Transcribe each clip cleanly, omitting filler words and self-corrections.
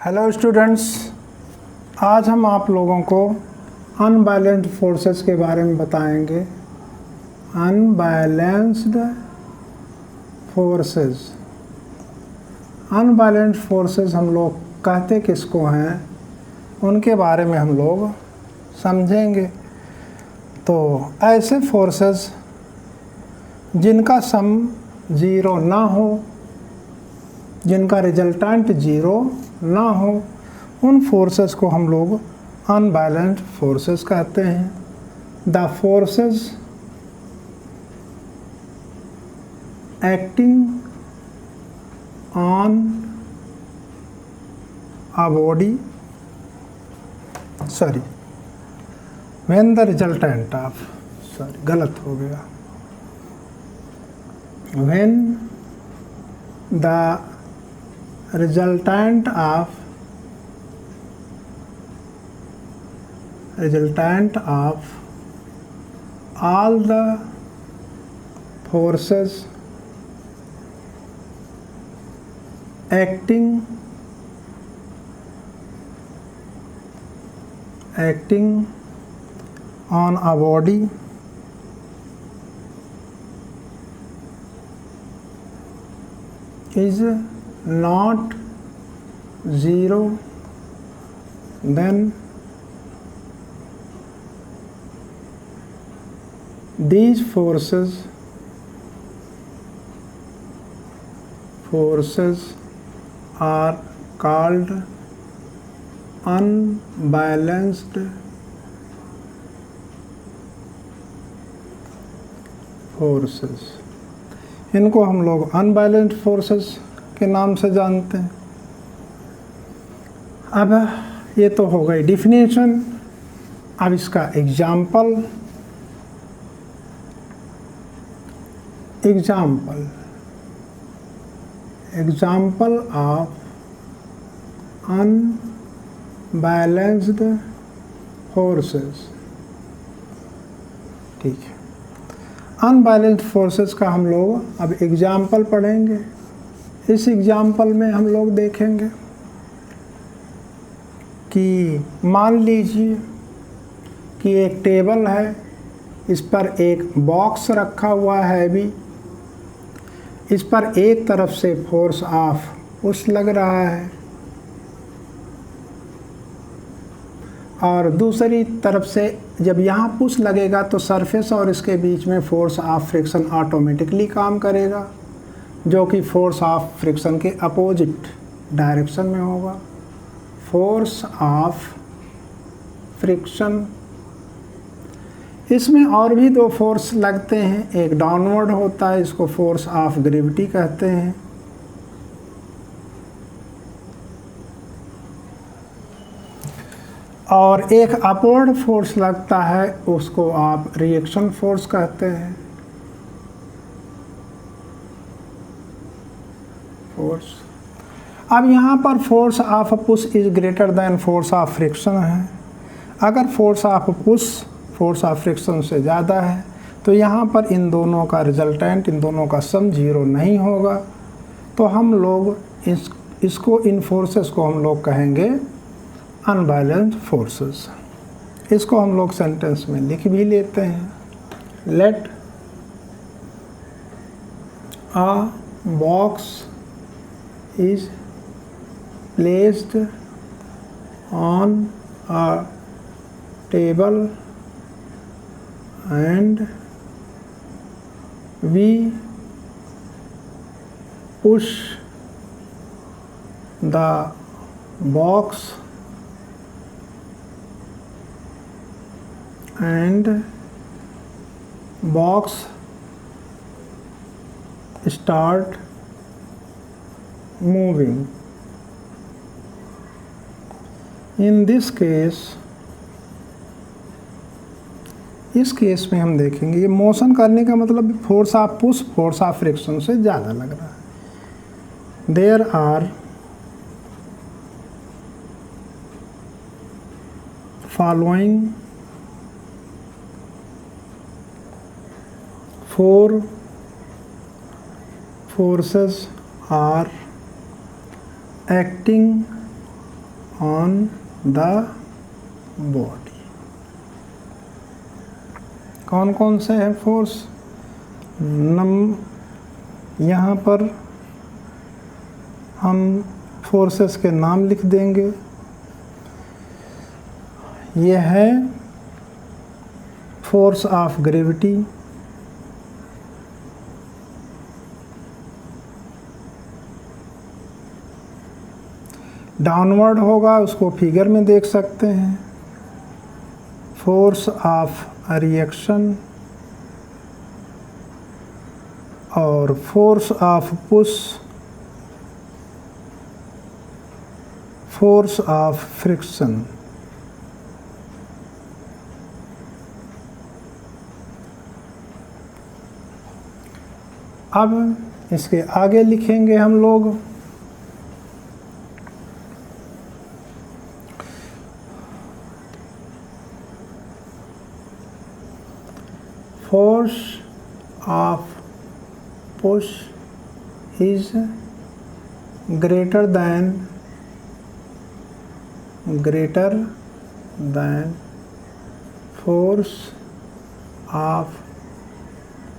Hello students, आज हम आप लोगों को अनबैलेंस्ड फोर्सेस के बारे में बताएंगे। अनबैलेंस्ड फोर्सेस, अनबैलेंस्ड फोर्सेस हम लोग कहते किसको हैं, उनके बारे में हम लोग समझेंगे। तो ऐसे फोर्सेस जिनका सम ज़ीरो ना हो, जिनका रिजल्टेंट ज़ीरो ना हो, उन फोर्सेस को हम लोग अनबैलेंस्ड फोर्सेस कहते हैं। The forces acting on a body, when the resultant of, गलत हो गया, when the resultant of all the forces acting on a body is not zero, then these forces are called unbalanced forces। इनको हम लोग unbalanced forces के नाम से जानते हैं। अब ये तो हो गई डिफिनेशन। अब इसका एग्जाम्पल ऑफ अनबैलेंस्ड फोर्सेस। ठीक है, अनबैलेंस्ड फोर्सेस का हम लोग अब एग्जाम्पल पढ़ेंगे। इस एग्जाम्पल में हम लोग देखेंगे कि मान लीजिए कि एक टेबल है, इस पर एक बॉक्स रखा हुआ है भी, इस पर एक तरफ से फोर्स ऑफ पुश लग रहा है और दूसरी तरफ से जब यहाँ पुश लगेगा तो सरफेस और इसके बीच में फोर्स ऑफ फ्रिक्शन ऑटोमेटिकली काम करेगा, जो कि फोर्स ऑफ फ्रिक्शन के अपोजिट डायरेक्शन में होगा। फोर्स ऑफ फ्रिक्शन, इसमें और भी दो फोर्स लगते हैं, एक डाउनवर्ड होता है, इसको फोर्स ऑफ ग्रेविटी कहते हैं, और एक अपवर्ड फोर्स लगता है, उसको आप रिएक्शन फोर्स कहते हैं। फोर्स, अब यहाँ पर force of push is greater than force of friction है। अगर force of push force of friction से ज़्यादा है तो यहाँ पर इन दोनों का रिजल्टेंट, इन दोनों का सम जीरो नहीं होगा। तो हम लोग इन फोर्सेस को हम लोग कहेंगे अनबैलेंस्ड फोर्सेस। इसको हम लोग सेंटेंस में लिख भी लेते हैं। Let a box is placed on a table and we push the box and box start moving. In this case, इस केस में हम देखेंगे ये मोशन करने का मतलब force of push force of friction से ज़्यादा लग रहा है। There are following 4 forces are acting on the body. कौन कौन से हैं फोर्स? यहाँ पर हम फोर्सेस के नाम लिख देंगे। ये है फोर्स ऑफ ग्रेविटी, डाउनवर्ड होगा, उसको फिगर में देख सकते हैं। फोर्स ऑफ रिएक्शन और force of push, force of friction. अब इसके आगे लिखेंगे हम लोग force of push is greater than force of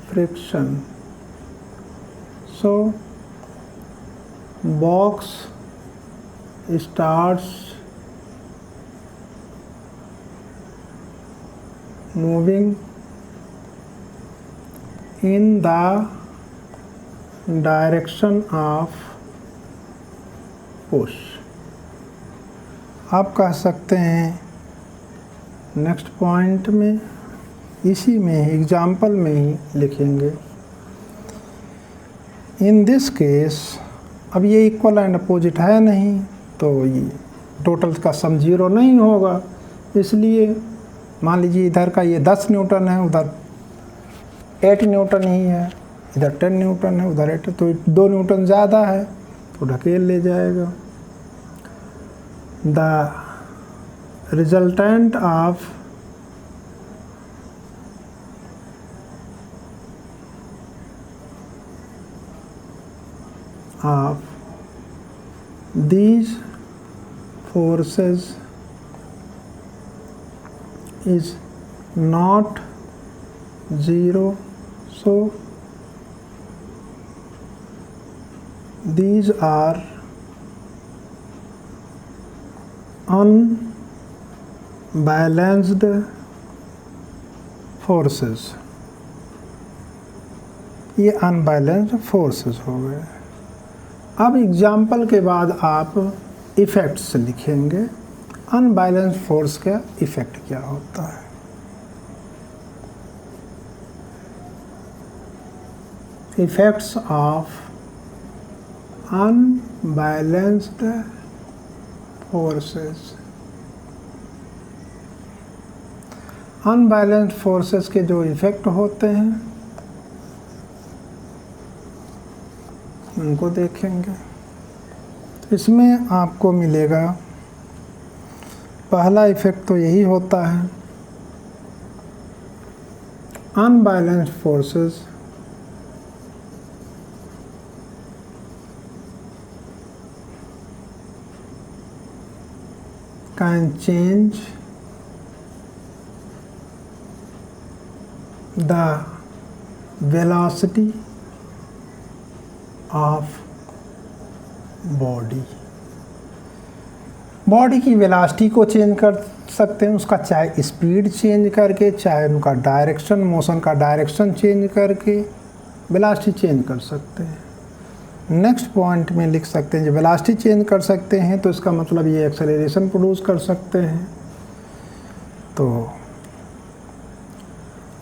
friction. So box starts moving in the direction of push। आप कह सकते हैं नेक्स्ट पॉइंट में, इसी में एग्जाम्पल में ही लिखेंगे। इन दिस केस, अब ये इक्वल एंड अपोजिट है नहीं, तो ये टोटल का सम 0 नहीं होगा। इसलिए मान लीजिए इधर का ये 10 न्यूटन है, उधर 8 न्यूटन ही है, इधर 10 न्यूटन है, उधर 8, तो 2 न्यूटन ज़्यादा है तो ढकेल ले जाएगा। The resultant of these forces is not 0, so these are unbalanced forces। ये अनबैलेंस्ड फोर्सेस हो गए। अब एग्जाम्पल के बाद आप इफ़ेक्ट्स लिखेंगे। अनबैलेंस्ड फोर्स का इफ़ेक्ट क्या होता है? Effects of unbalanced forces. Unbalanced forces के जो इफ़ेक्ट होते हैं उनको देखेंगे। इसमें आपको मिलेगा, पहला इफ़ेक्ट तो यही होता है, unbalanced forces can change the velocity of body। Body की वेलोसिटी को चेंज कर सकते हैं, उसका चाहे स्पीड चेंज करके, चाहे उनका डायरेक्शन, मोशन का डायरेक्शन चेंज करके वेलोसिटी चेंज कर सकते हैं। नेक्स्ट पॉइंट में लिख सकते हैं, जब वेलोसिटी चेंज कर सकते हैं तो इसका मतलब ये एक्सेलरेशन प्रोड्यूस कर सकते हैं। तो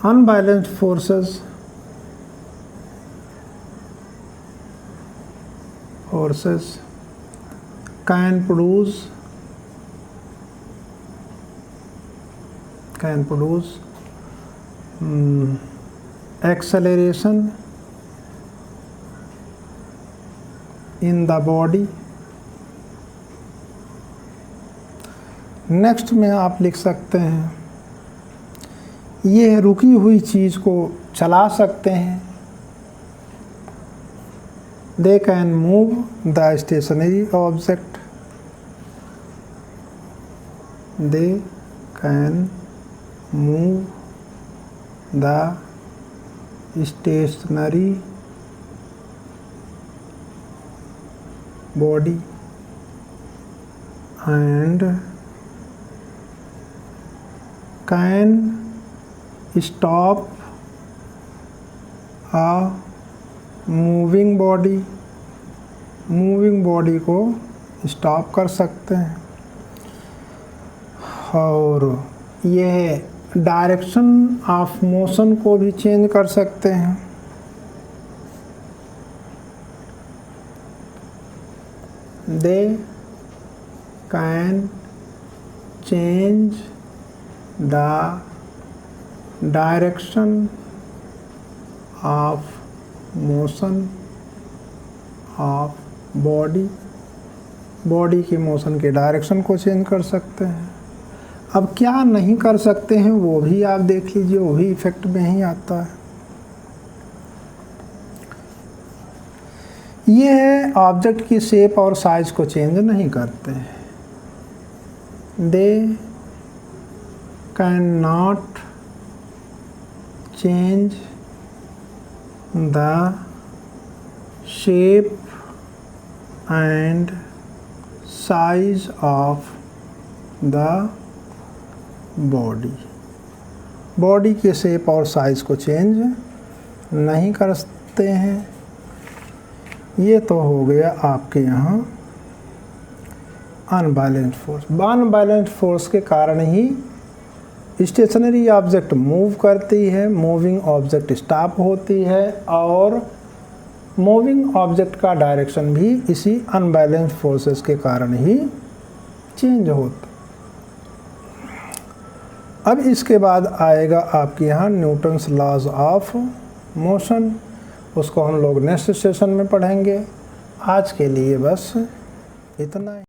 unbalanced forces can produce acceleration in the body. Next में आप लिख सकते हैं, ये रुकी हुई चीज़ को चला सकते हैं। They can move the stationary object. They can move the stationary body and can stop a moving body, moving body को स्टॉप कर सकते हैं। और यह डायरेक्शन ऑफ मोशन को भी चेंज कर सकते हैं। दे can change the direction of motion of body, body की मोशन के डायरेक्शन को चेंज कर सकते हैं। अब क्या नहीं कर सकते हैं वो भी आप देख लीजिए, वो भी इफेक्ट में ही आता है। ये ऑब्जेक्ट की शेप और साइज को चेंज नहीं करते हैं। They cannot change the shape and size of the body, body के शेप और साइज को चेंज नहीं करते हैं। ये तो हो गया आपके यहाँ अनबैलेंस्ड फोर्स। अनबैलेंस्ड फोर्स के कारण ही स्टेशनरी ऑब्जेक्ट मूव करती है, मूविंग ऑब्जेक्ट स्टॉप होती है, और मूविंग ऑब्जेक्ट का डायरेक्शन भी इसी अनबैलेंस्ड फोर्सेस के कारण ही चेंज होता। अब इसके बाद आएगा आपके यहाँ न्यूटन्स लॉज ऑफ मोशन, उसको हम लोग नेक्स्ट सेशन में पढ़ेंगे। आज के लिए बस इतना ही।